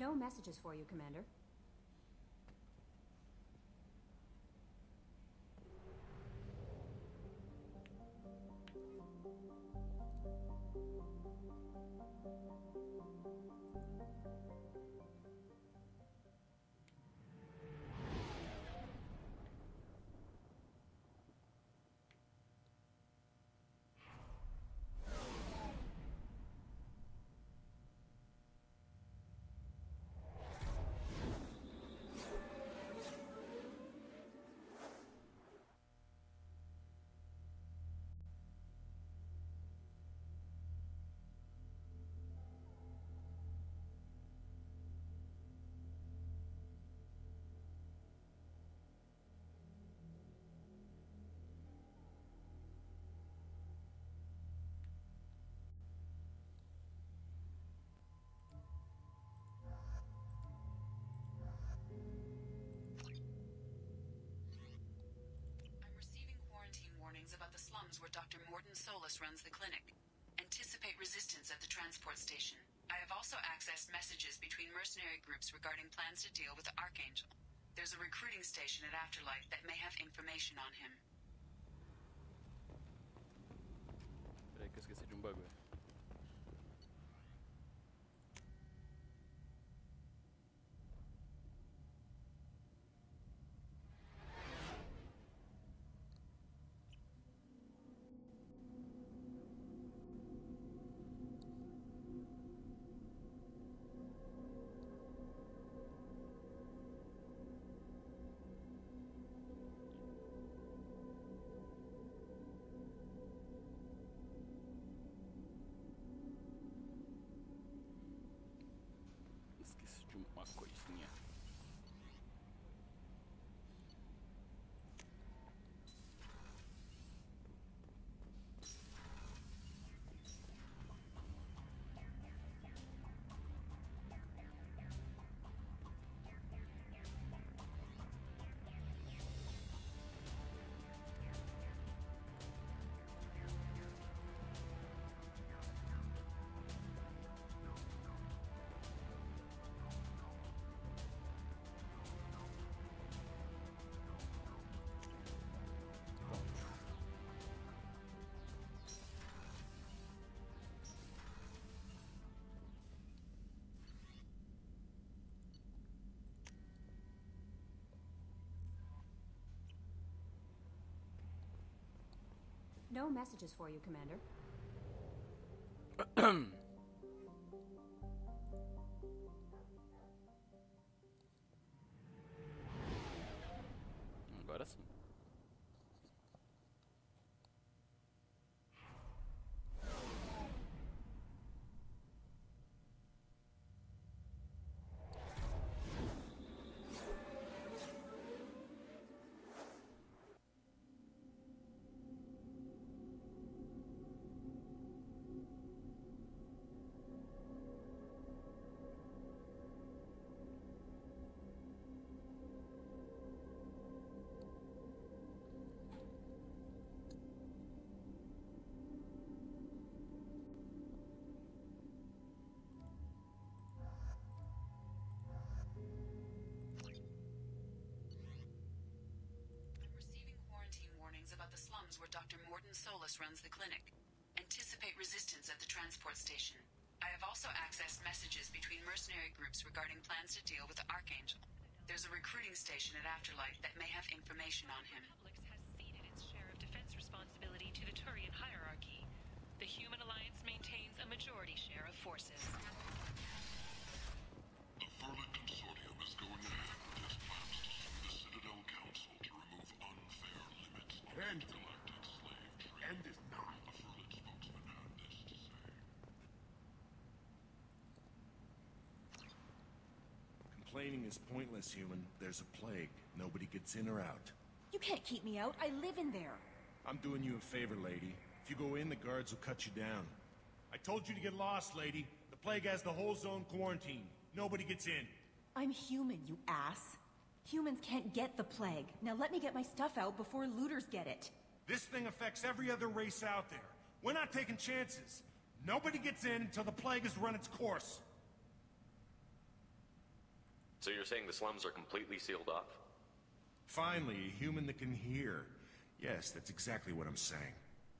No messages for you, Commander. About the slums where Dr. Mordin Solus runs the clinic. Anticipate resistance at the transport station. I have also accessed messages between mercenary groups regarding plans to deal with the Archangel. There's a recruiting station at Afterlight that may have information on him. Peraí que eu esqueci de um bagulho. Esqueci de uma coisinha. No messages for you, Commander. Agora sim. About the slums where Dr. Mordin Solus runs the clinic. Anticipate resistance at the transport station. I have also accessed messages between mercenary groups regarding plans to deal with the Archangel. There's a recruiting station at Afterlight that may have information on him. Publix has ceded its share of defense responsibility to the Turian hierarchy. The Human Alliance maintains a majority share of forces. The Furlan Consortium is going ahead with its plans to sue the Citadel Council to remove unfair limits on intergalactic slave trade. End is not. A Furlan spokesman had this to say. Complaining is pointless, human. There's a plague. Nobody gets in or out. You can't keep me out. I live in there. I'm doing you a favor, lady. If you go in, the guards will cut you down. I told you to get lost, lady. The plague has the whole zone quarantined. Nobody gets in. I'm human, you ass. Humans can't get the plague. Now let me get my stuff out before looters get it. This thing affects every other race out there. We're not taking chances. Nobody gets in until the plague has run its course. So you're saying the slums are completely sealed off? Finally, a human that can hear. Yes, that's exactly what I'm saying.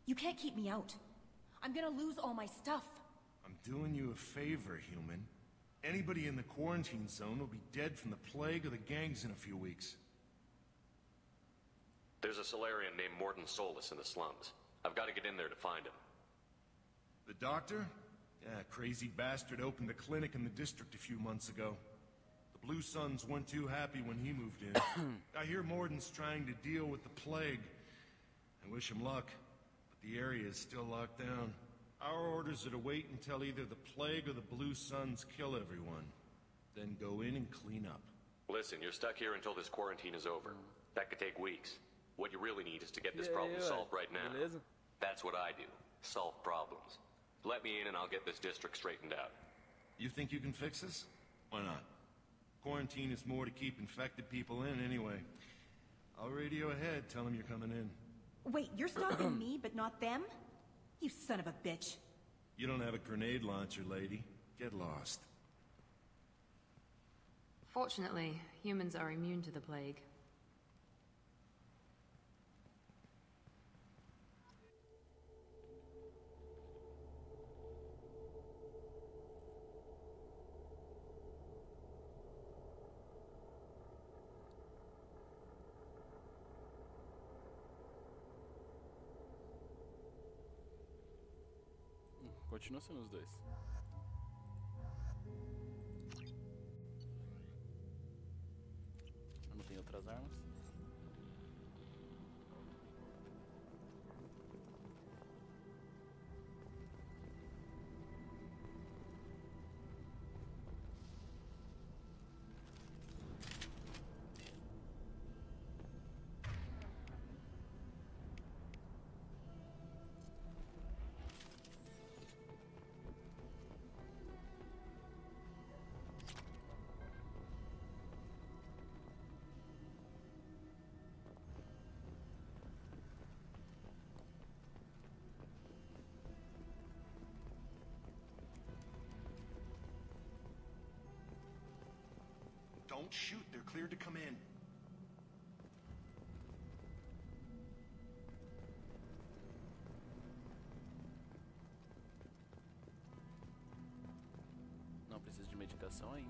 You can't keep me out. I'm gonna lose all my stuff. I'm doing you a favor, human. Anybody in the quarantine zone will be dead from the plague or the gangs in a few weeks. There's a Solarian named Mordin Solus in the slums. I've got to get in there to find him. The doctor? Yeah, crazy bastard opened a clinic in the district a few months ago. The Blue Suns weren't too happy when he moved in. I hear Mordin's trying to deal with the plague. I wish him luck, but the area is still locked down. Our orders are to wait until either the plague or the Blue Suns kill everyone. Then go in and clean up. Listen, you're stuck here until this quarantine is over. That could take weeks. What you really need is to get this problem solved right now. Beleza. That's what I do. Solve problems. Let me in and I'll get this district straightened out. You think you can fix this? Why not? Quarantine is more to keep infected people in anyway. I'll radio ahead, tell them you're coming in. Wait, you're stopping me, but not them? You son of a bitch. You don't have a grenade launcher, lady. Get lost. Fortunately, humans are immune to the plague. Continua sendo os dois. Eu não tenho outras armas. Don't shoot, they're cleared to come in. Não preciso de medicação ainda.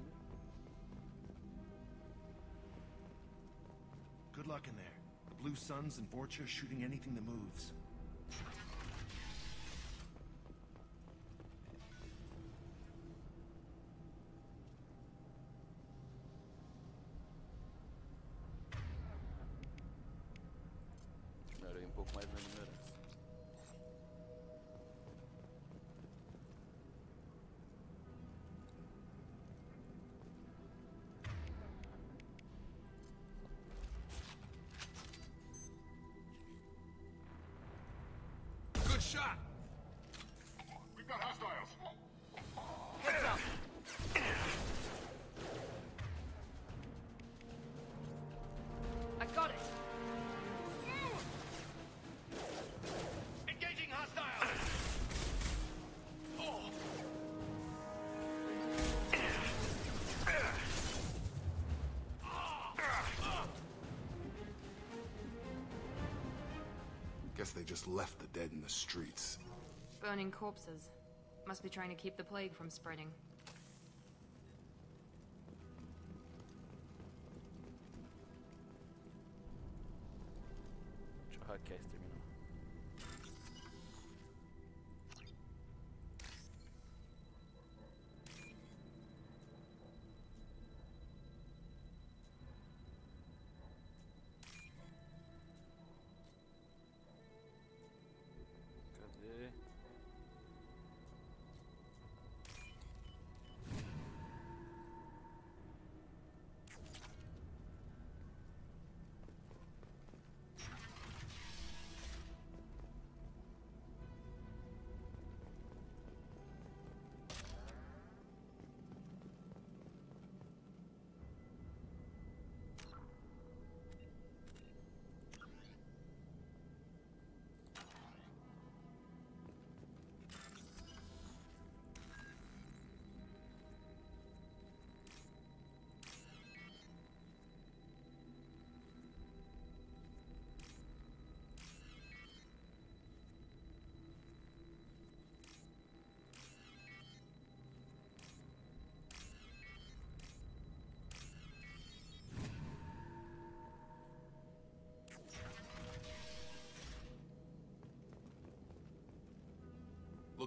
Good luck in there. The Blue Suns and Vorcha shooting anything that moves. Melhorei um pouco mais na ignorância. Good shot! We've got hostiles! Heads up. I got it! Engaging hostiles! Oh! Guess they just left the dead in the streets. Burning corpses. Must be trying to keep the plague from spreading. Deixa eu hackear esse terminal. Cadê?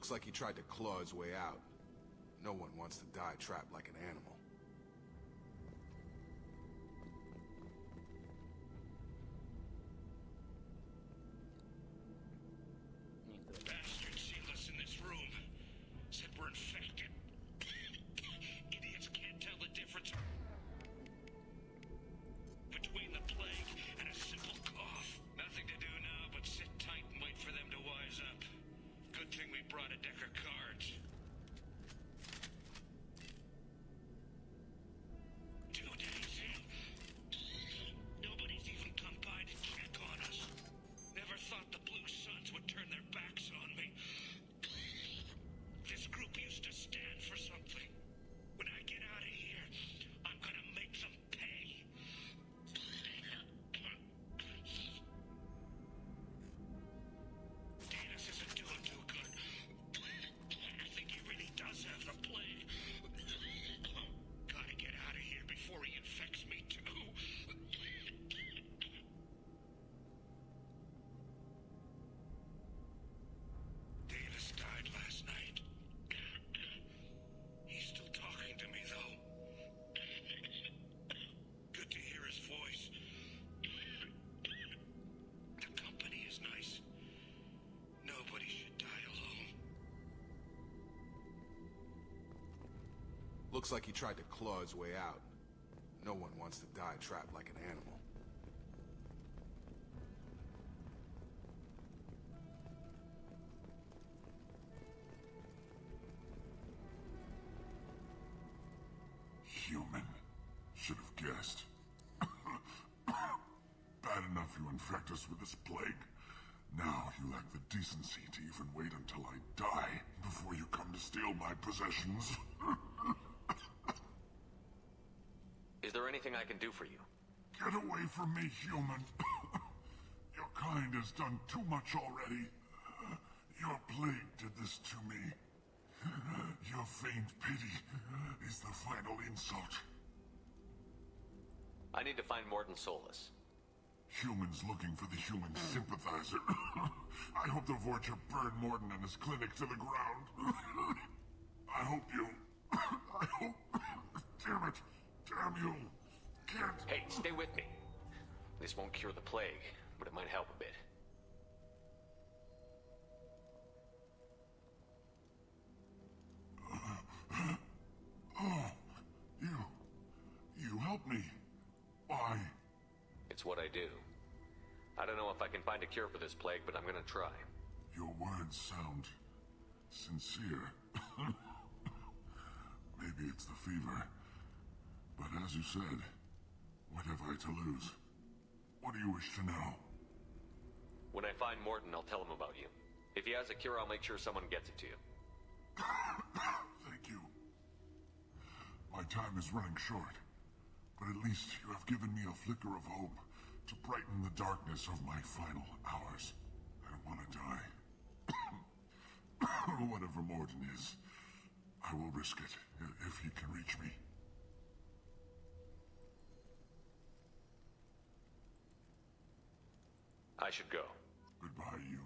Looks like he tried to claw his way out. No one wants to die trapped like an animal. Bastards sealed us in this room. Said we're infected. Idiots can't tell the difference between the plague and a simple cough. Nothing to do now but sit tight and wait for them to wise up. Good thing we brought a deck of cards. 2 days in. Nobody's even come by to check on us. Never thought the Blue Suns would turn their backs on me. This group used to stand for something. When I get out of here, I'm gonna make them pay. Danis isn't doing too good. I think he really does have the plague. Gotta get out of here before he infects me too. Davis died last night. He's still talking to me, though. Good to hear his voice. The company is nice. Nobody should die alone. Looks like he tried to claw his way out. No one wants to die trapped like an animal. Human. Should have guessed. Bad enough you infect us with this plague. Now you lack the decency to even wait until I die before you come to steal my possessions. Is there anything I can do for you? Get away from me, human. Your kind has done too much already. Your plague did this to me. Your feigned pity is the final insult. I need to find Morton Solus. Humans looking for the human sympathizer. I hope the Vorcha burn Morton and his clinic to the ground. I hope you... I hope... Damn it. Damn you. Can't... Hey, stay with me. This won't cure the plague, but it might help a bit. Oh, you helped me. Why? It's what I do. I don't know if I can find a cure for this plague, but I'm gonna try. Your words sound sincere. Maybe it's the fever. But as you said, what have I to lose? What do you wish to know? When I find Morton, I'll tell him about you. If he has a cure, I'll make sure someone gets it to you. Thank you. My time is running short, but at least you have given me a flicker of hope to brighten the darkness of my final hours. I don't want to die. Whatever Morton is, I will risk it if he can reach me. I should go. Goodbye, human.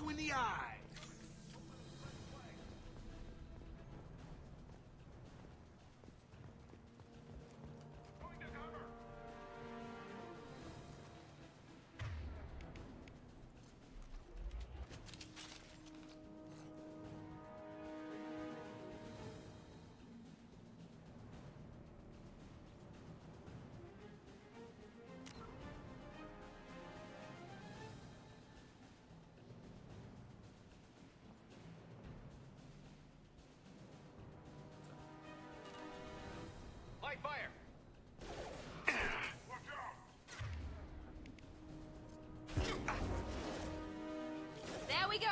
you in the eye! Light fire! Watch out! There we go!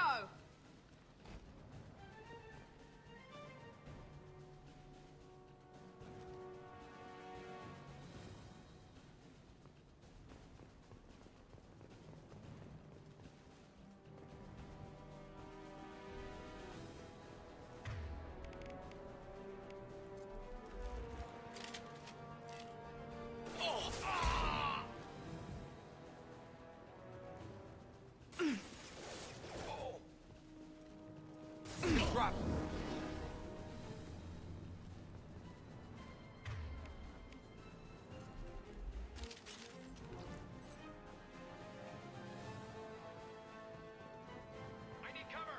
Drop! I need cover!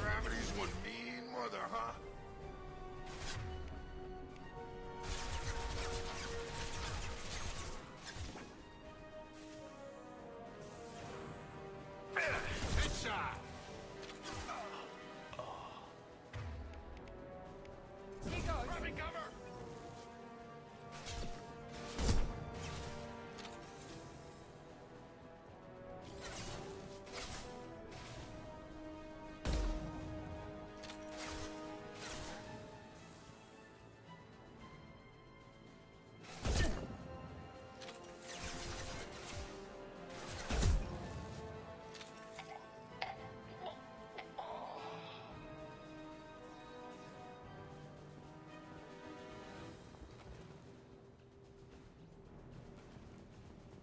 Gravity's one mean mother, huh? Headshot! Grabbing cover!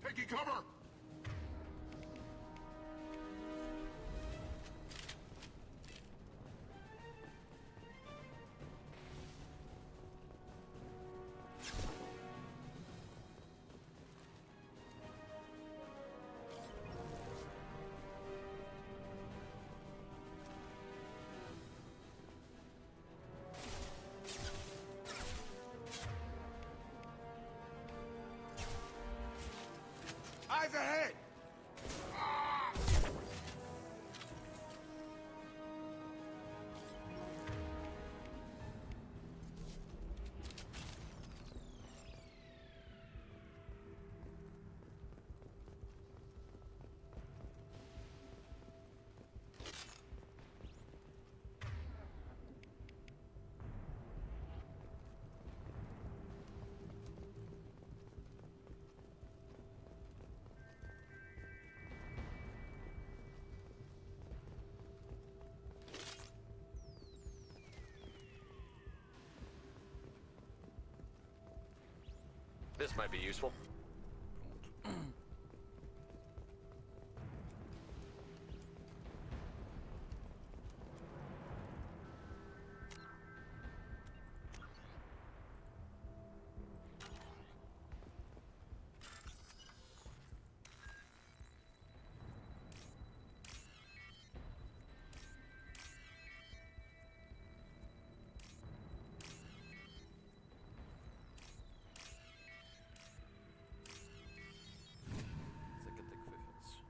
Taking cover! Eyes ahead! This might be useful. Isso aqui até que foi fácil.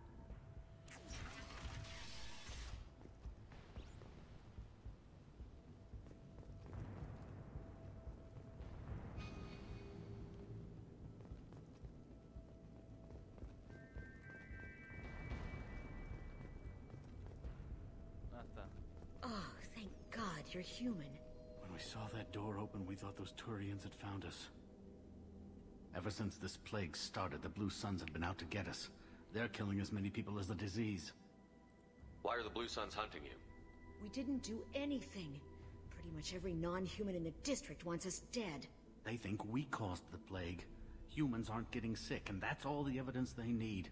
Ah, tá. Oh, thank God you're human. When we saw that door open, we thought those Turians had found us. Ever since this plague started, the Blue Suns have been out to get us. They're killing as many people as the disease. Why are the Blue Suns hunting you? We didn't do anything. Pretty much every non-human in the district wants us dead. They think we caused the plague. Humans aren't getting sick, and that's all the evidence they need.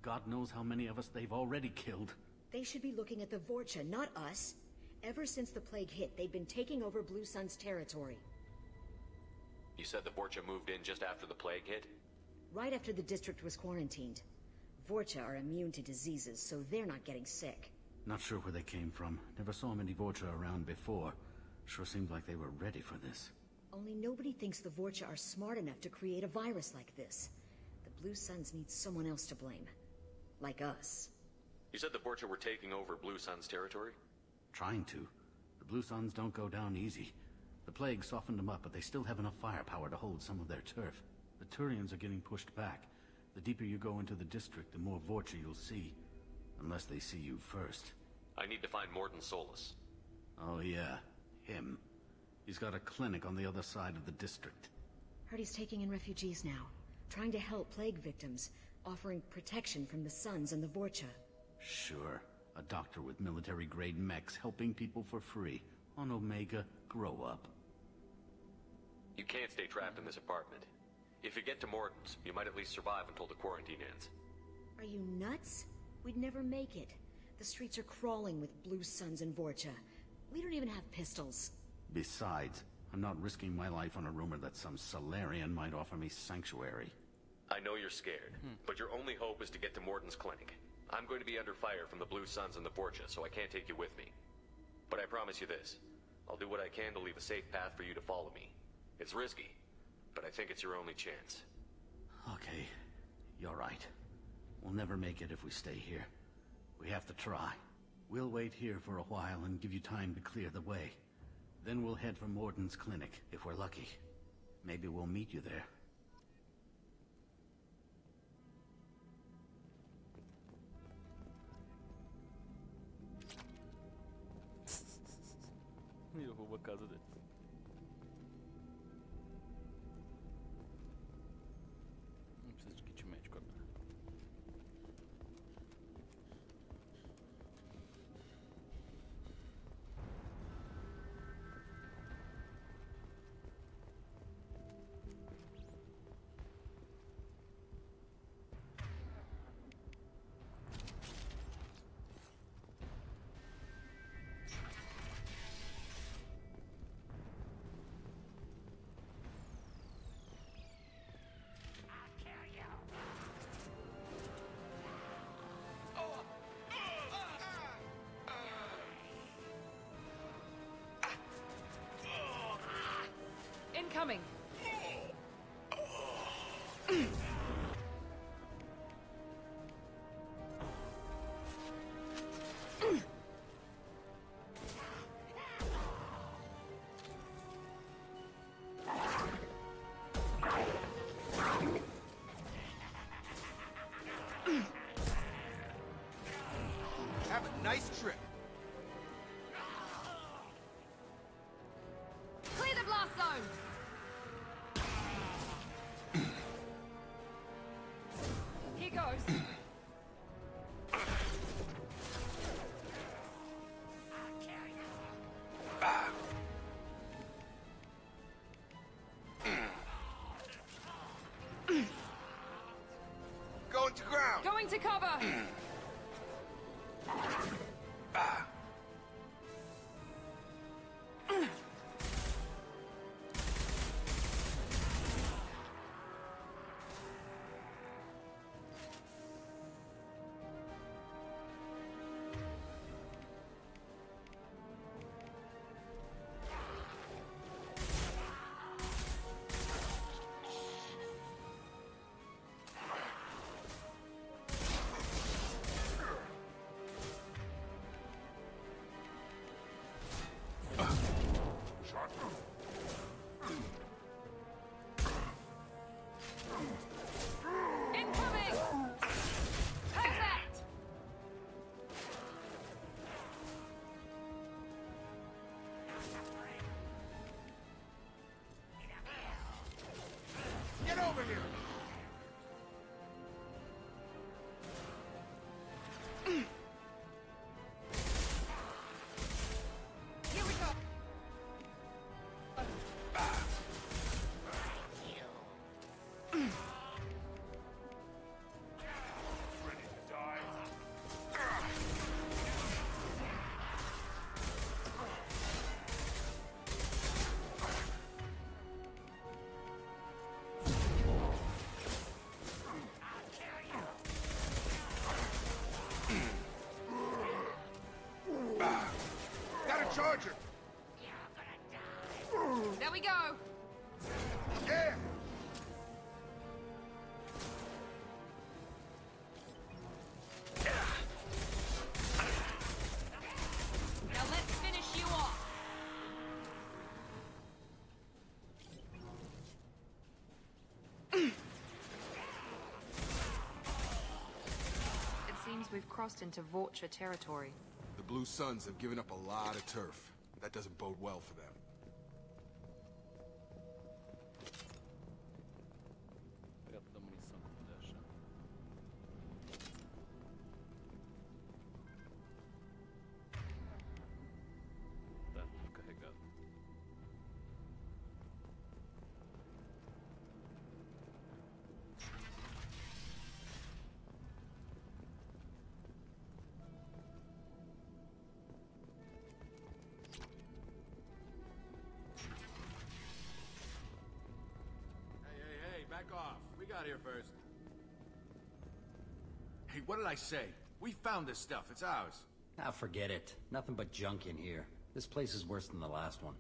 God knows how many of us they've already killed. They should be looking at the Vorcha, not us. Ever since the plague hit, they've been taking over Blue Sun's territory. You said the Vorcha moved in just after the plague hit? Right after the district was quarantined. Vorcha are immune to diseases, so they're not getting sick. Not sure where they came from. Never saw many Vorcha around before. Sure seemed like they were ready for this. Only nobody thinks the Vorcha are smart enough to create a virus like this. The Blue Suns need someone else to blame. Like us. You said the Vorcha were taking over Blue Sun's territory? Trying to. The Blue Suns don't go down easy. The plague softened them up, but they still have enough firepower to hold some of their turf. The Turians are getting pushed back. The deeper you go into the district, the more Vorcha you'll see. Unless they see you first. I need to find Mordin Solus. Oh yeah, him. He's got a clinic on the other side of the district. Heard he's taking in refugees now. Trying to help plague victims. Offering protection from the Suns and the Vorcha. Sure. A doctor with military-grade mechs helping people for free. On Omega, grow up. You can't stay trapped in this apartment. If you get to Mordin's, you might at least survive until the quarantine ends. Are you nuts? We'd never make it. The streets are crawling with Blue Suns and Vorcha. We don't even have pistols. Besides, I'm not risking my life on a rumor that some Salarian might offer me sanctuary. I know you're scared, but your only hope is to get to Mordin's clinic. I'm going to be under fire from the Blue Suns and the Vorcha, so I can't take you with me. But I promise you this. I'll do what I can to leave a safe path for you to follow me. It's risky, but I think it's your only chance. Okay, you're right. We'll never make it if we stay here. We have to try. We'll wait here for a while and give you time to clear the way. Then we'll head for Mordin's clinic, if we're lucky. Maybe we'll meet you there. Eu roubo a casa dele. Não preciso de kit médico agora. Incoming! Have a nice trip. Clear the blast zone! Here goes. Going to ground. Going to cover! Incoming! Perfect! Get over here. we've crossed into Vorcha territory. The Blue Suns have given up a lot of turf. That doesn't bode well for them. Pegar toda a munição que eu puder achar. Tá, tudo carregado. Hey, back off. We got here first. Hey, what did I say? We found this stuff. It's ours. Ah, forget it. Nothing but junk in here. This place is worse than the last one.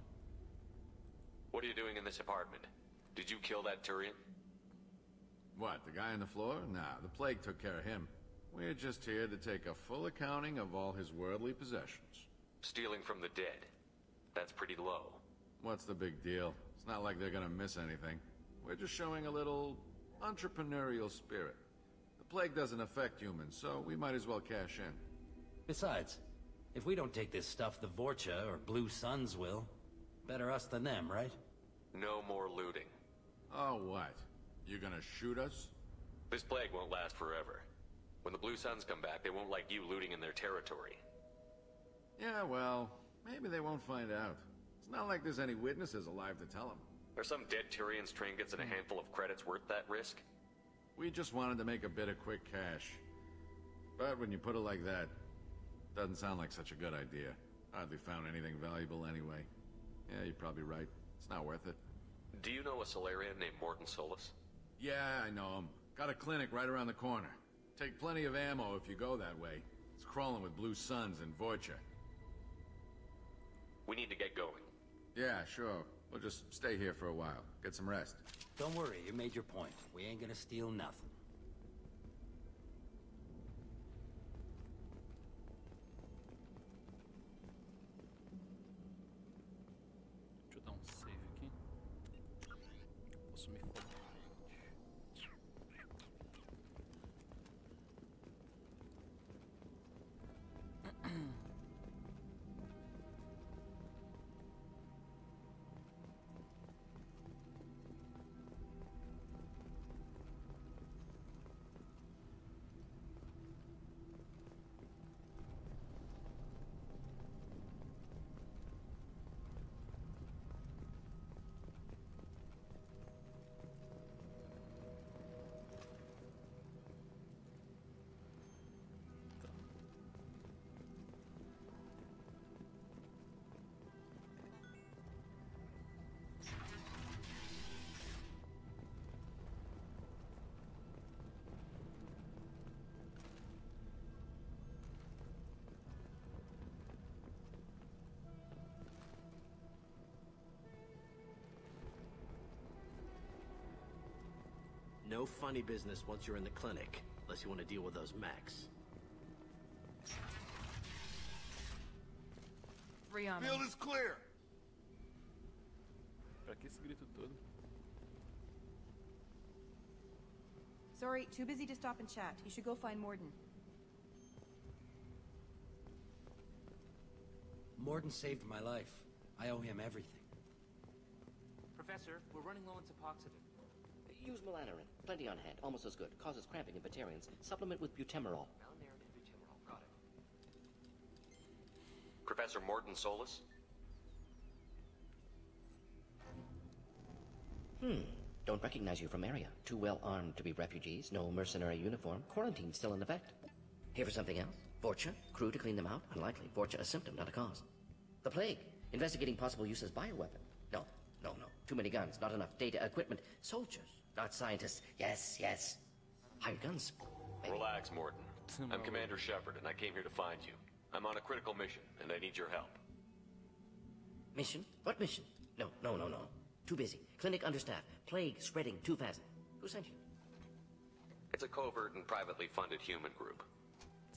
What are you doing in this apartment? Did you kill that Turian? What, the guy on the floor? Nah, the plague took care of him. We're just here to take a full accounting of all his worldly possessions. Stealing from the dead. That's pretty low. What's the big deal? It's not like they're gonna miss anything. We're just showing a little entrepreneurial spirit. The plague doesn't affect humans, so we might as well cash in. Besides, if we don't take this stuff, the Vorcha or Blue Suns will. Better us than them, right? No more looting. Oh, what? You gonna shoot us? This plague won't last forever. When the Blue Suns come back, they won't like you looting in their territory. Yeah, well, maybe they won't find out. It's not like there's any witnesses alive to tell them. Are some dead Tyrian's trinkets and a handful of credits worth that risk? We just wanted to make a bit of quick cash. But when you put it like that, doesn't sound like such a good idea. Hardly found anything valuable anyway. Yeah, you're probably right. It's not worth it. Do you know a Solarian named Mordin Solus? Yeah, I know him. Got a clinic right around the corner. Take plenty of ammo if you go that way. It's crawling with Blue Suns and Vorcha. We need to get going. Yeah, sure. We'll just stay here for a while. Get some rest. Don't worry, you made your point. We ain't gonna steal nothing. Deixa eu dar um save aqui. Posso me foder. No funny business once you're in the clinic, unless you want to deal with those mechs. Rihanna. Field is clear. Pra que esse grito todo? Sorry, too busy to stop and chat. You should go find Mordin. Mordin saved my life. I owe him everything. Professor, we're running low on Suboxidin. Use Melanorin. Plenty on hand. Almost as good. Causes cramping in Batarians. Supplement with butemerol. Melanorin and butemerol. Got it. Professor Mordin Solus? Don't recognize you from area. Too well armed to be refugees. No mercenary uniform. Quarantine still in effect. Here for something else? Vorcha? Crew to clean them out? Unlikely. Vorcha a symptom, not a cause. The plague. Investigating possible use as bioweapon. No. Too many guns. Not enough data, equipment. Soldiers. Not scientists. Yes. Hired guns. Maybe. Relax, Mordin. I'm Commander Shepard, and I came here to find you. I'm on a critical mission, and I need your help. Mission? What mission? No. Too busy. Clinic understaffed. Plague spreading too fast. Who sent you? It's a covert and privately funded human group.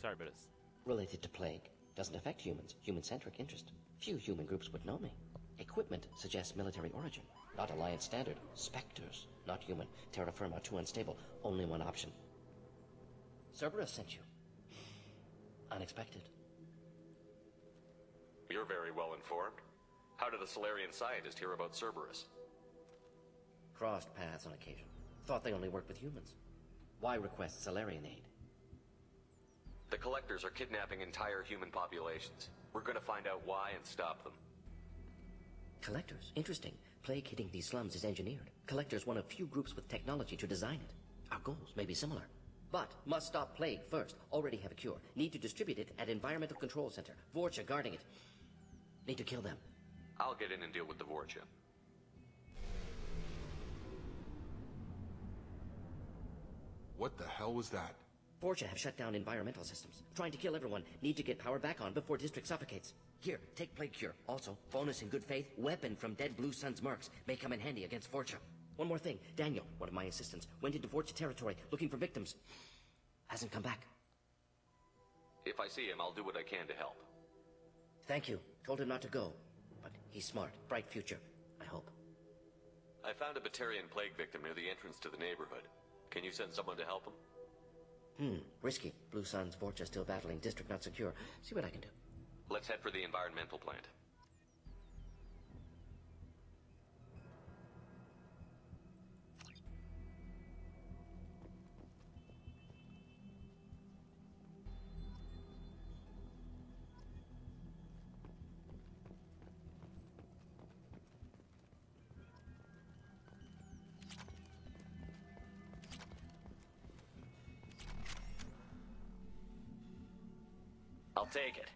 Cerberus. Related to plague. Doesn't affect humans. Human-centric interest. Few human groups would know me. Equipment suggests military origin. Not Alliance standard. Spectres. Not human. Terra firma too unstable. Only one option. Cerberus sent you. unexpected. You're very well informed. How did the Solarian scientist hear about Cerberus? Crossed paths on occasion. Thought they only worked with humans. Why request Solarian aid? The Collectors are kidnapping entire human populations. We're gonna find out why and stop them. Collectors? Interesting. Plague hitting these slums is engineered. Collectors one of few groups with technology to design it. Our goals may be similar. But must stop plague first. Already have a cure. Need to distribute it at Environmental Control Center. Vorcha guarding it. Need to kill them. I'll get in and deal with the Vorcha. What the hell was that? Vorcha have shut down environmental systems. Trying to kill everyone. Need to get power back on before District suffocates. Here, take Plague Cure. Also, bonus in good faith, weapon from dead Blue Sun's mercs. May come in handy against Vorcha. One more thing. Daniel, one of my assistants, went into Vorcha territory looking for victims. Hasn't come back. If I see him, I'll do what I can to help. Thank you. Told him not to go. But he's smart. Bright future. I hope. I found a Batarian plague victim near the entrance to the neighborhood. Can you send someone to help him? Risky. Blue Sun's Vorcha still battling. District not secure. See what I can do. Let's head for the environmental plant. I'll take it.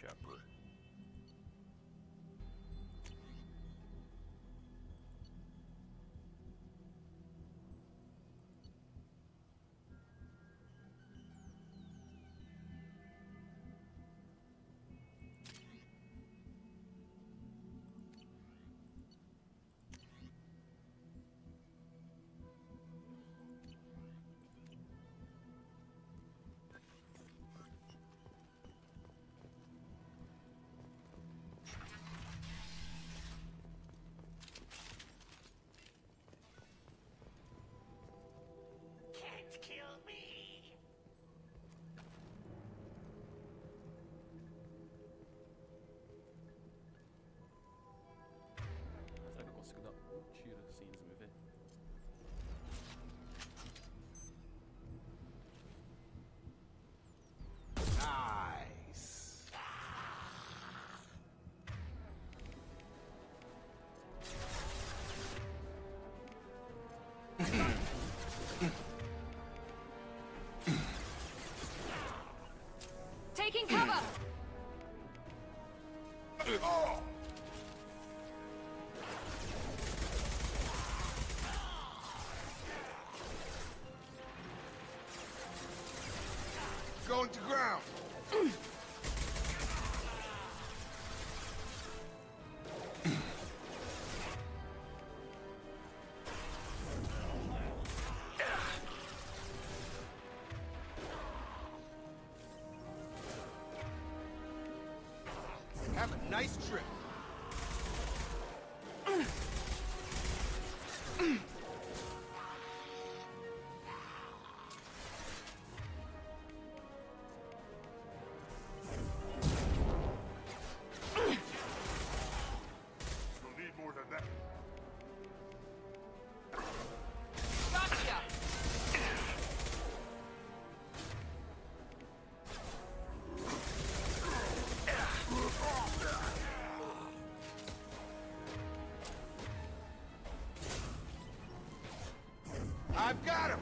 Shepherd. Será que eu consigo dar um tiro assim eles me verem? Nice. Taking cover! Going to ground. Have a nice trip. You'll need more than that. Gotcha! I've got him.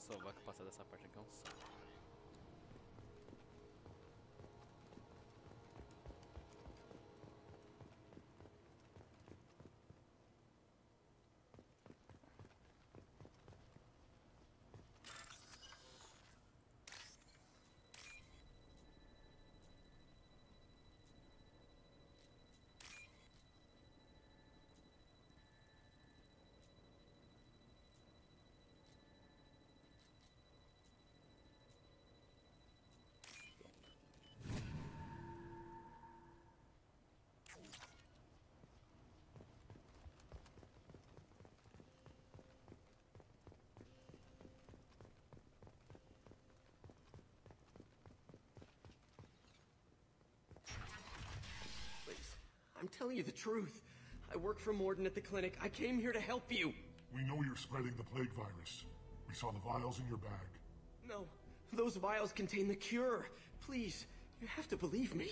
Só vai passar dessa parte aqui é um saco. I'm telling you the truth. I work for Morden at the clinic. I came here to help you. We know you're spreading the plague virus. We saw the vials in your bag. No, those vials contain the cure. Please, you have to believe me.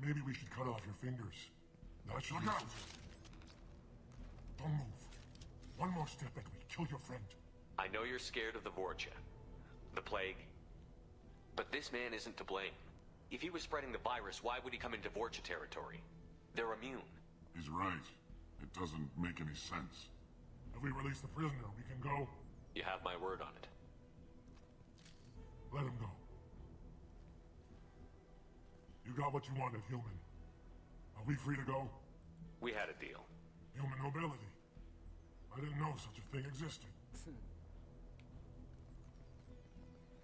Maybe we should cut off your fingers. That should... Look out! Don't move. One more step and we kill your friend. I know you're scared of the Vorcha. The plague. But this man isn't to blame. If he was spreading the virus, why would he come into Vorcha territory? They're immune. He's right. It doesn't make any sense. If we release the prisoner, we can go. You have my word on it. Let him go. You got what you wanted, human. Are we free to go? We had a deal. Human nobility. I didn't know such a thing existed.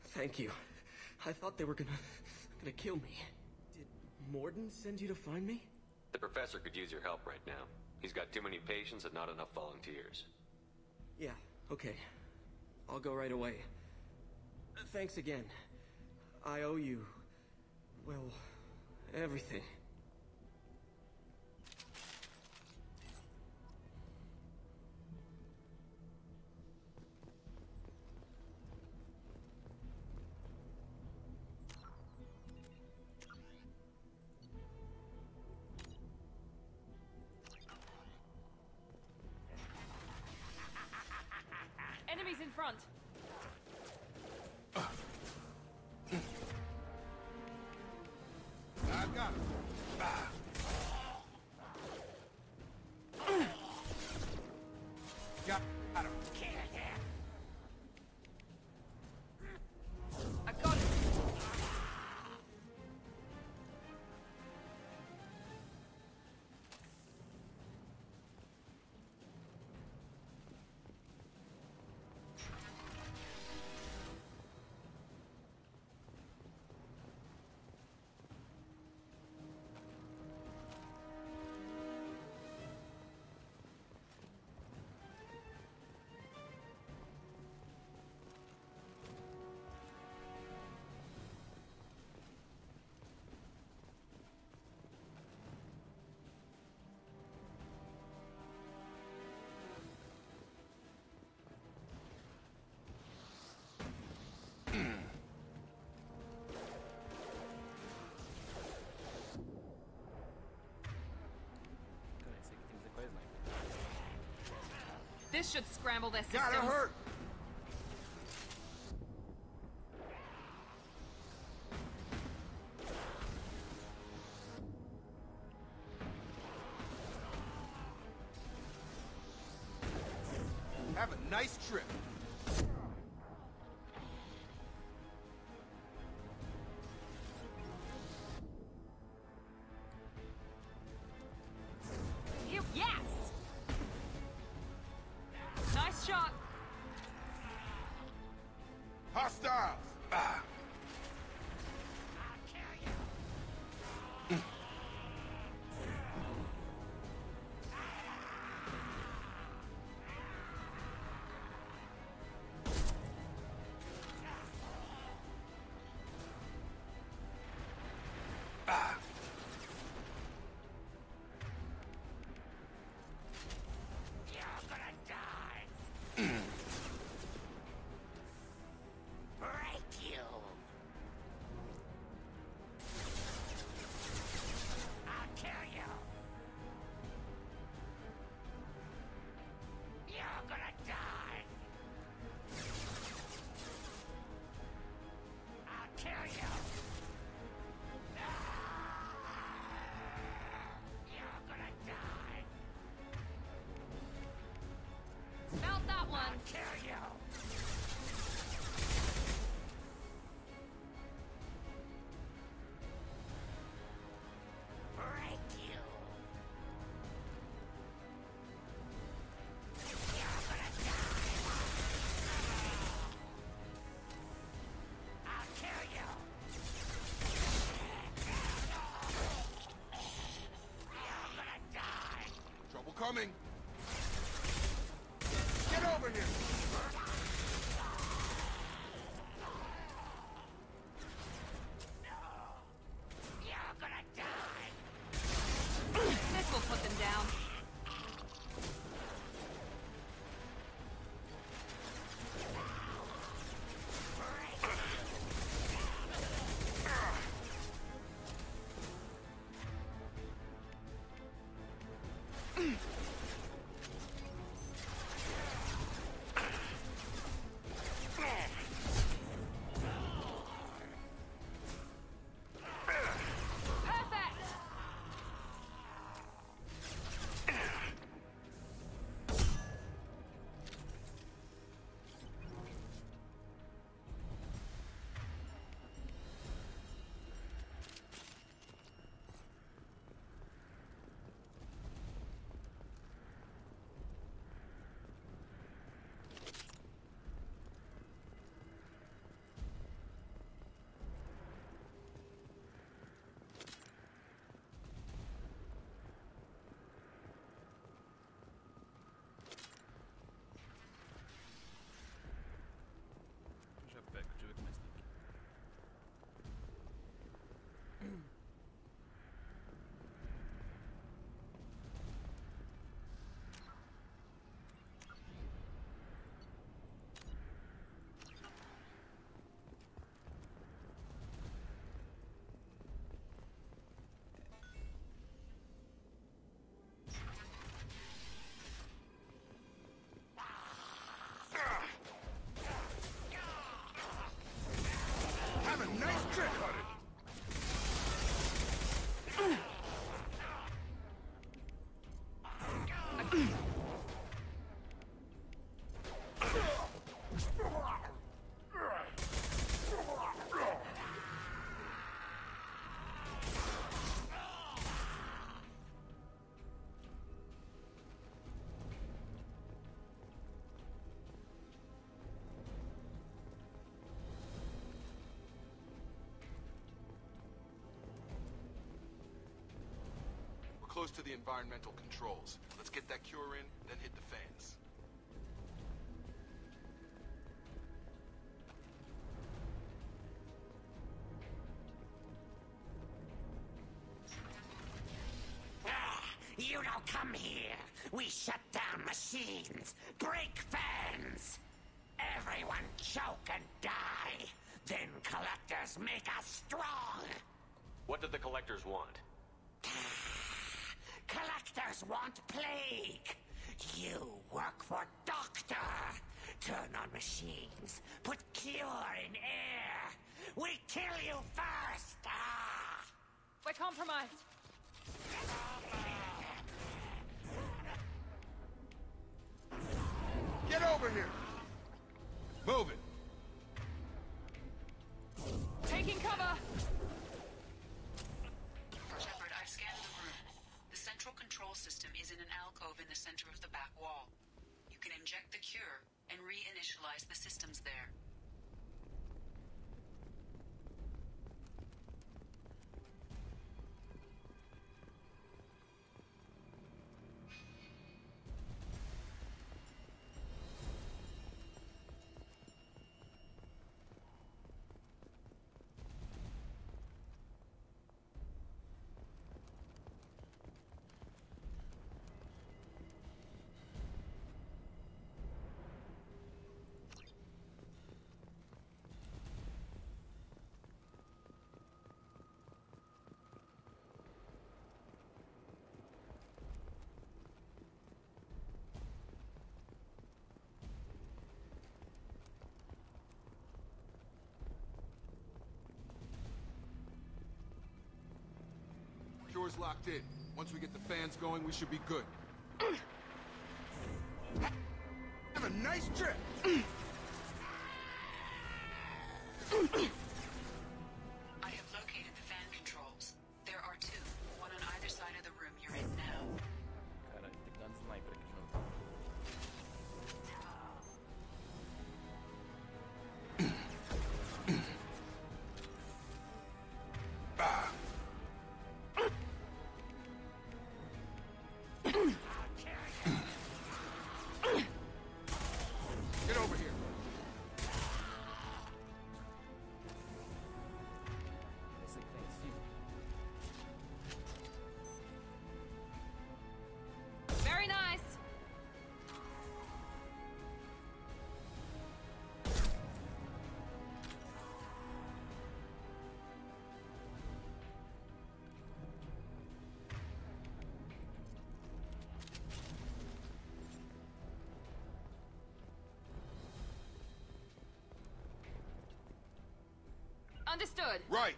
Thank you. I thought they were gonna kill me. Did Morden send you to find me? The professor could use your help right now. He's got too many patients and not enough volunteers. Yeah, okay. I'll go right away. Thanks again. I owe you... well, everything. Enemies in front. I've got him. Got him. I got it. This should scramble their systems. Gotta hurt! Have a nice trip. Yes! Nice shot. Hostiles! Ah. Break you! coming! Get over here! You're gonna die! This will put them down. Já pego, deixa eu ver como é que está aqui. Have a nice trick on it! We're close to the environmental controls. Let's get that cure in, then hit the fans. You don't come here. We shut down machines, break fans. Everyone choke and die. Then collectors make us strong. What did the collectors want? Collectors want plague. You work for Doctor. Turn on machines. Put cure in air. We kill you first. We're compromised. Get over here! Move it! Taking cover. Shepard, I've scanned the room. The central control system is in an alcove in the center of the back wall. You can inject the cure and reinitialize the systems there. Cure's locked in. Once we get the fans going, we should be good. Have a nice trip! I have located the fan controls. There are two, one on either side of the room you're in now. Caralho, tem que dar um sniper aqui de novo. Understood. Right.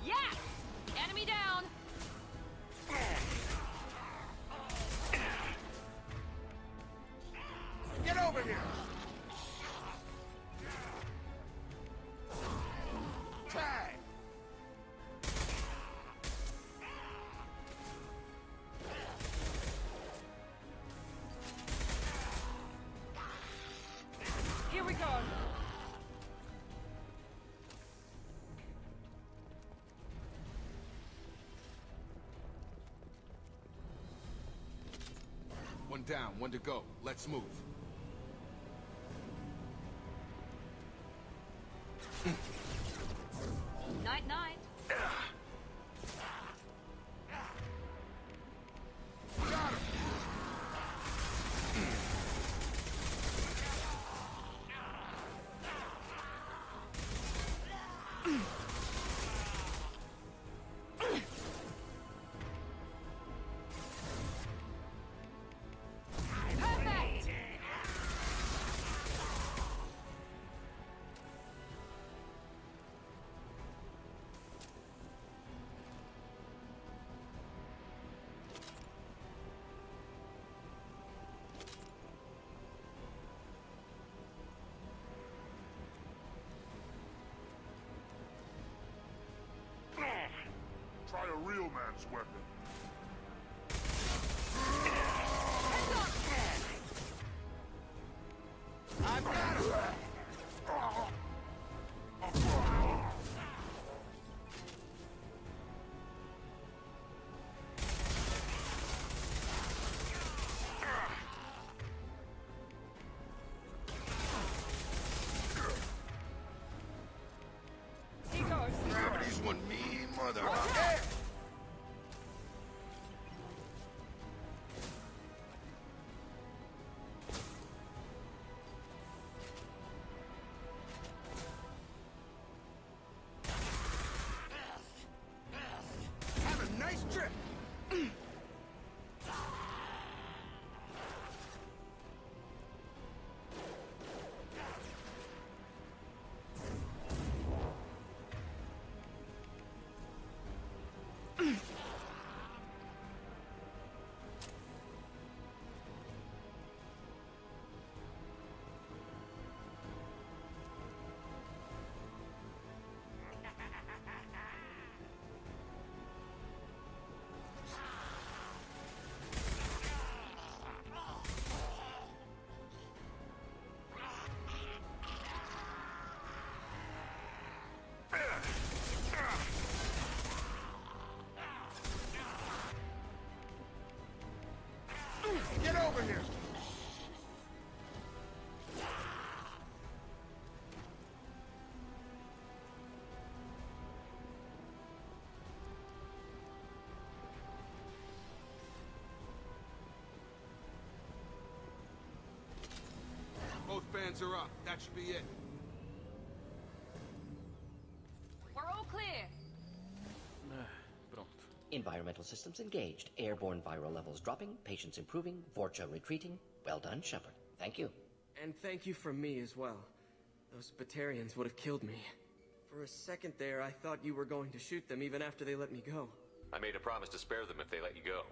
Yes! Enemy down! Get over here! Tag! Here we go. One down, one to go. Let's move. Night, night. Got him! Perfect! Try a real man's weapon. I've got him! Here goes. Gravity's one mean mother. Have a nice trip. Get over here! Both bands are up. That should be it. We're all clear. Pronto. Environmental systems engaged. Airborne viral levels dropping. Patients improving. Vorcha retreating. Well done, Shepard. Thank you. And thank you from me as well. Those Batarians would have killed me. For a second there, I thought you were going to shoot them even after they let me go. I made a promise to spare them if they let you go.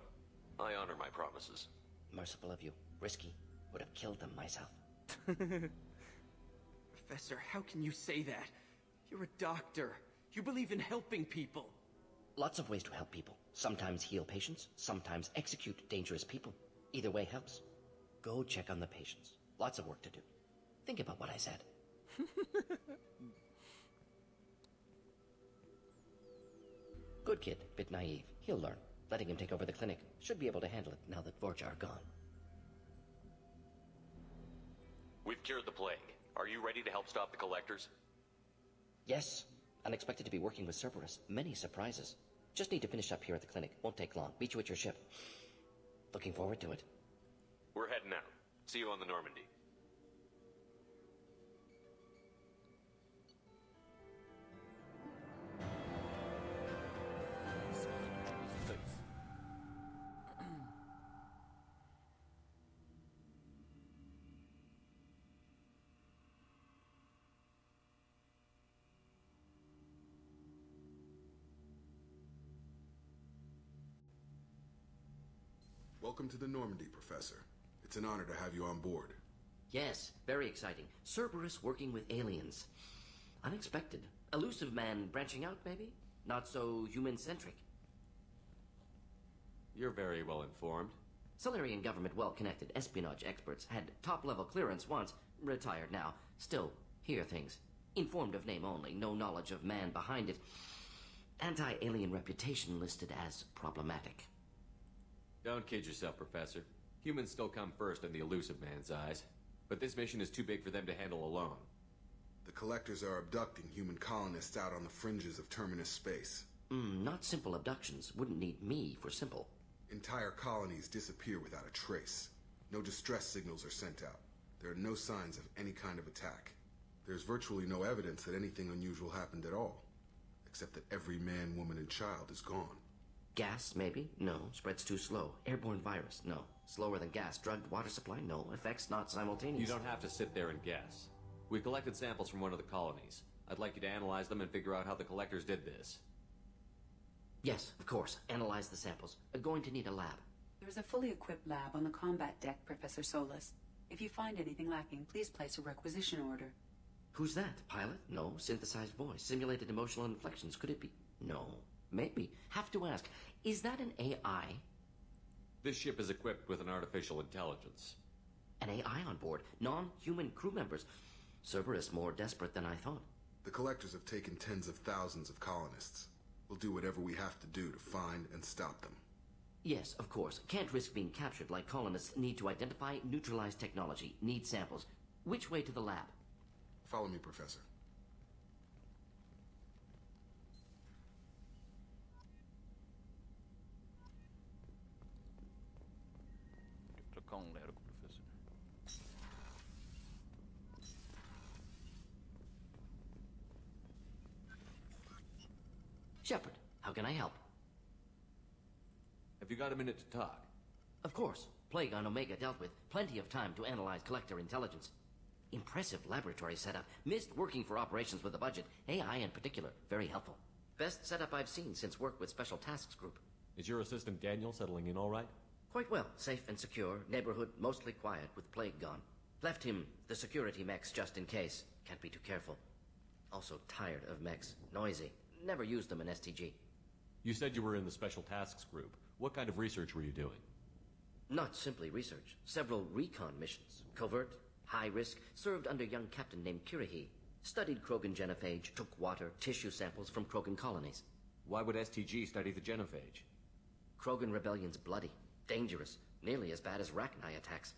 I honor my promises. Merciful of you. Risky. Would have killed them myself. Professor, how can you say that? You're a doctor. You believe in helping people. Lots of ways to help people. Sometimes heal patients, sometimes execute dangerous people. Either way helps. Go check on the patients. Lots of work to do. Think about what I said. Good kid, bit naive. He'll learn. Letting him take over the clinic. Should be able to handle it now that Vorcha are gone. We've cured the plague. Are you ready to help stop the Collectors? Yes. Unexpected to be working with Cerberus. Many surprises. Just need to finish up here at the clinic. Won't take long. Meet you at your ship. Looking forward to it. We're heading out. See you on the Normandy. Welcome to the Normandy, Professor. It's an honor to have you on board. Yes, very exciting. Cerberus working with aliens. Unexpected. Elusive man branching out, maybe? Not so human-centric. You're very well informed. Solarian government well-connected espionage experts had top-level clearance once, retired now. Still, hear things. Informed of name only, no knowledge of man behind it. Anti-alien reputation listed as problematic. Don't kid yourself, Professor. Humans still come first in the elusive man's eyes. But this mission is too big for them to handle alone. The Collectors are abducting human colonists out on the fringes of Terminus space. Not simple abductions. Wouldn't need me for simple. Entire colonies disappear without a trace. No distress signals are sent out. There are no signs of any kind of attack. There's virtually no evidence that anything unusual happened at all. Except that every man, woman, and child is gone. Gas, maybe? No. Spreads too slow. Airborne virus? No. Slower than gas. Drugged water supply? No. Effects not simultaneous. You don't have to sit there and guess. We collected samples from one of the colonies. I'd like you to analyze them and figure out how the Collectors did this. Yes, of course. Analyze the samples. Going to need a lab. There's a fully equipped lab on the combat deck, Professor Solis. If you find anything lacking, please place a requisition order. Who's that? Pilot? No. Synthesized voice. Simulated emotional inflections. Could it be? No. Maybe. Have to ask. Is that an AI? This ship is equipped with an artificial intelligence. An AI on board? Non-human crew members? Cerberus more desperate than I thought. The Collectors have taken tens of thousands of colonists. We'll do whatever we have to do to find and stop them. Yes, of course. Can't risk being captured like colonists need to identify, neutralize technology, need samples. Which way to the lab? Follow me, Professor. Trocar Lero com o professor. Shepard, how can I help? Have you got a minute to talk? Of course. Plague on Omega dealt with. Plenty of time to analyze Collector intelligence. Impressive laboratory setup. Missed working for operations with a budget. AI in particular. Very helpful. Best setup I've seen since work with Special Tasks Group. Is your assistant Daniel settling in all right? Quite well. Safe and secure. Neighborhood mostly quiet with Plague gone. Left him the security mechs just in case. Can't be too careful. Also tired of mechs. Noisy. Never used them in STG. You said you were in the Special Tasks Group. What kind of research were you doing? Not simply research. Several recon missions. Covert, high risk, served under a young captain named Kirahi. Studied Krogan genophage, took water, tissue samples from Krogan colonies. Why would STG study the genophage? Krogan rebellion's bloody, dangerous, nearly as bad as Rachni attacks.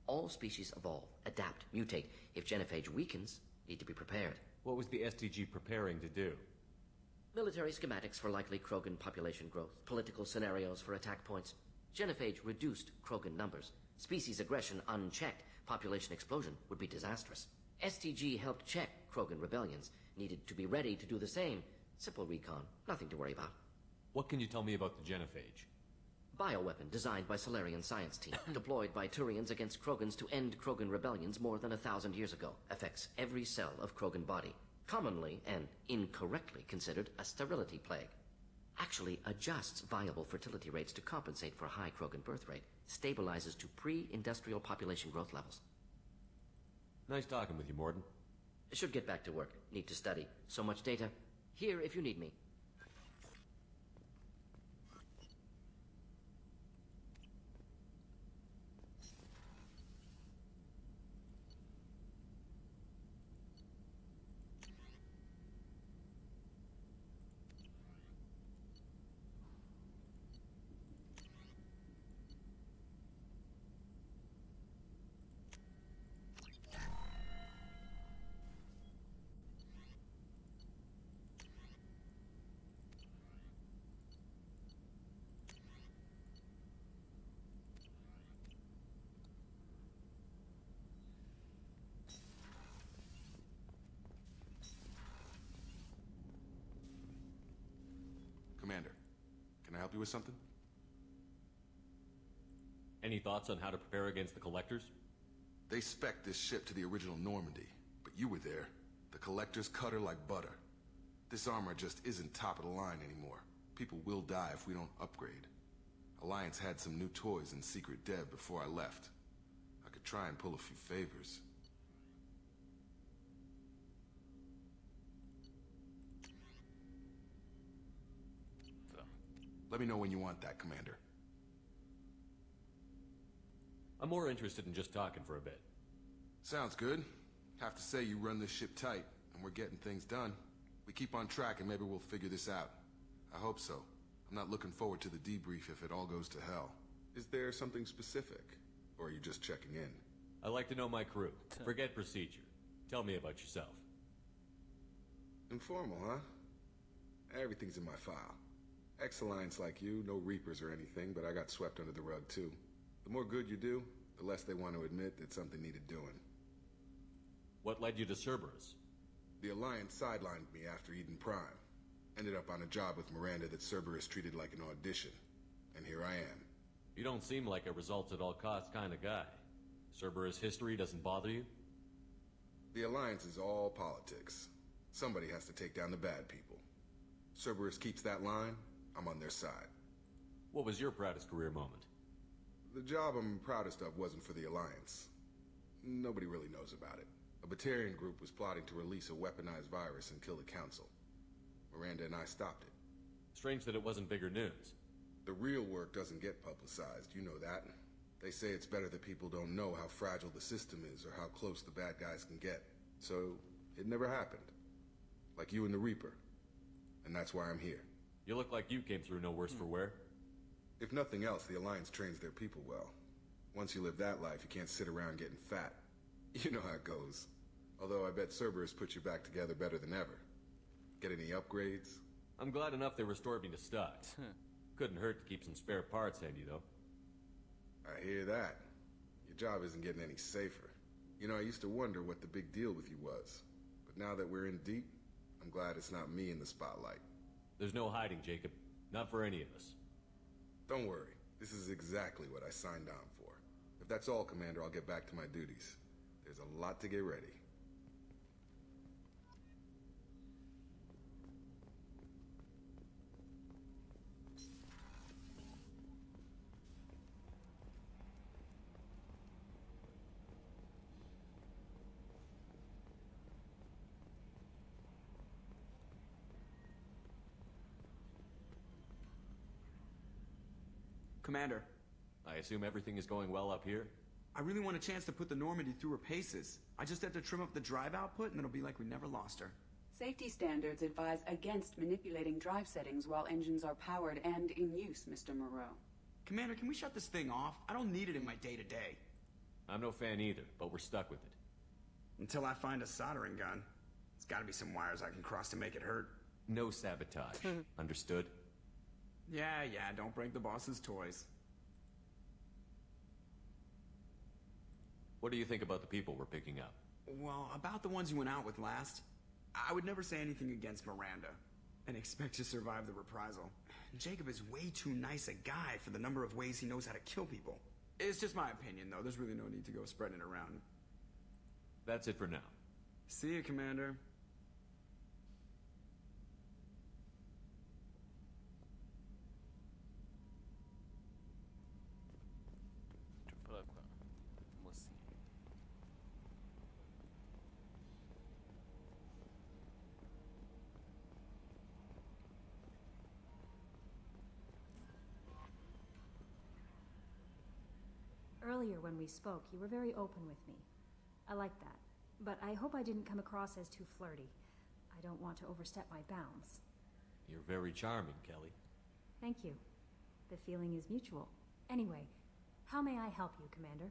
All species evolve, adapt, mutate. If genophage weakens, need to be prepared. What was the STG preparing to do? Military schematics for likely Krogan population growth, political scenarios for attack points. Genophage reduced Krogan numbers. Species aggression unchecked, population explosion would be disastrous. STG helped check Krogan rebellions, needed to be ready to do the same. Simple recon, nothing to worry about. What can you tell me about the genophage? Bioweapon designed by Solarian science team, deployed by Turians against Krogans to end Krogan rebellions more than 1,000 years ago. Affects every cell of Krogan body. Commonly and incorrectly considered a sterility plague. Actually adjusts viable fertility rates to compensate for a high Krogan birth rate. Stabilizes to pre-industrial population growth levels. Nice talking with you, Mordin. Should get back to work. Need to study. So much data. Here if you need me. Commander, can I help you with something? Any thoughts on how to prepare against the Collectors? They spec'd this ship to the original Normandy, but you were there. The Collectors cut her like butter. This armor just isn't top of the line anymore. People will die if we don't upgrade. Alliance had some new toys in secret dev before I left. I could try and pull a few favors. Let me know when you want that, Commander. I'm more interested in just talking for a bit. Sounds good. Have to say you run this ship tight, and we're getting things done. We keep on track and maybe we'll figure this out. I hope so. I'm not looking forward to the debrief if it all goes to hell. Is there something specific? Or are you just checking in? I like to know my crew. Forget procedure. Tell me about yourself. Informal, huh? Everything's in my file. Ex-Alliance like you, no Reapers or anything, but I got swept under the rug too. The more good you do, the less they want to admit that something needed doing. What led you to Cerberus? The Alliance sidelined me after Eden Prime. Ended up on a job with Miranda that Cerberus treated like an audition. And here I am. You don't seem like a results-at-all-costs kind of guy. Cerberus history doesn't bother you? The Alliance is all politics. Somebody has to take down the bad people. Cerberus keeps that line, I'm on their side. What was your proudest career moment? The job I'm proudest of wasn't for the Alliance. Nobody really knows about it. A Batarian group was plotting to release a weaponized virus and kill the Council. Miranda and I stopped it. Strange that it wasn't bigger news. The real work doesn't get publicized, you know that. They say it's better that people don't know how fragile the system is or how close the bad guys can get. So, it never happened. Like you and the Reaper. And that's why I'm here. You look like you came through no worse for wear. If nothing else, the Alliance trains their people well. Once you live that life, you can't sit around getting fat. You know how it goes. Although I bet Cerberus put you back together better than ever. Get any upgrades? I'm glad enough they restored me to stock. Couldn't hurt to keep some spare parts handy, though. I hear that. Your job isn't getting any safer. You know, I used to wonder what the big deal with you was. But now that we're in deep, I'm glad it's not me in the spotlight. There's no hiding, Jacob. Not for any of us. Don't worry. This is exactly what I signed on for. If that's all, Commander, I'll get back to my duties. There's a lot to get ready. Commander. I assume everything is going well up here? I really want a chance to put the Normandy through her paces. I just have to trim up the drive output and it'll be like we never lost her. Safety standards advise against manipulating drive settings while engines are powered and in use, Mr. Moreau. Commander, can we shut this thing off? I don't need it in my day-to-day. I'm no fan either, but we're stuck with it. Until I find a soldering gun. There's gotta be some wires I can cross to make it hurt. No sabotage. Understood? Yeah, don't break the boss's toys. What do you think about the people we're picking up? Well, about the ones you went out with last, I would never say anything against Miranda, and expect to survive the reprisal. Jacob is way too nice a guy for the number of ways he knows how to kill people. It's just my opinion, though. There's really no need to go spreading it around. That's it for now. See you, Commander. Earlier when we spoke, you were very open with me. I like that. But I hope I didn't come across as too flirty. I don't want to overstep my bounds. You're very charming, Kelly. Thank you. The feeling is mutual. Anyway, how may I help you, Commander?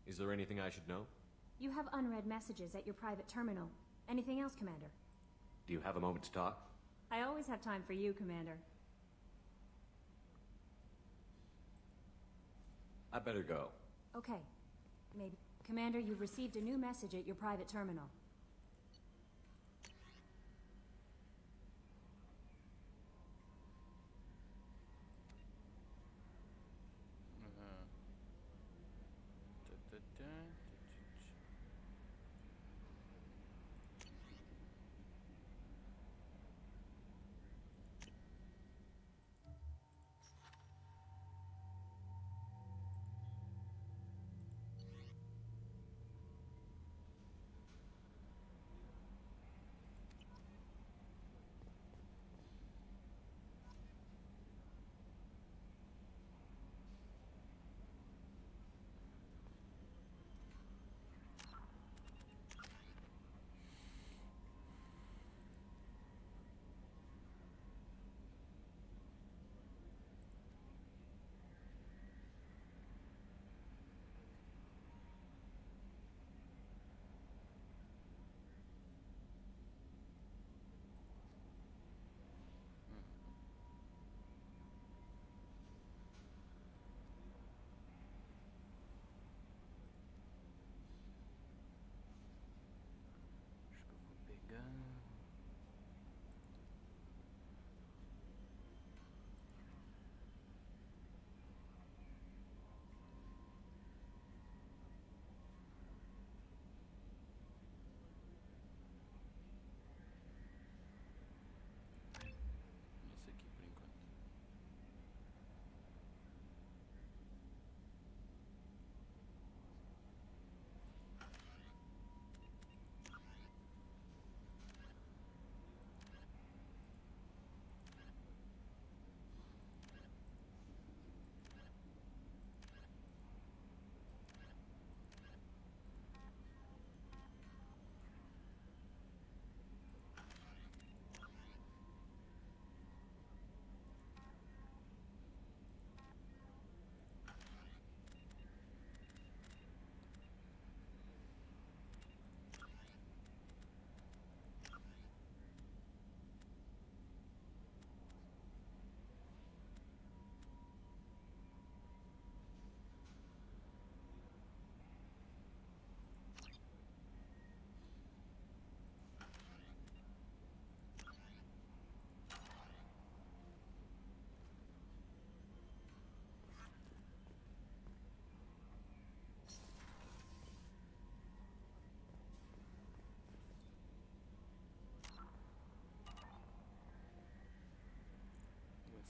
Is there anything I should know? You have unread messages at your private terminal. Anything else, Commander? Do you have a moment to talk? I always have time for you, Commander. I better go. Okay. Maybe. Commander, you've received a new message at your private terminal.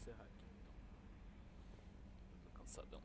encerrar aqui então. Eu tô cansadão.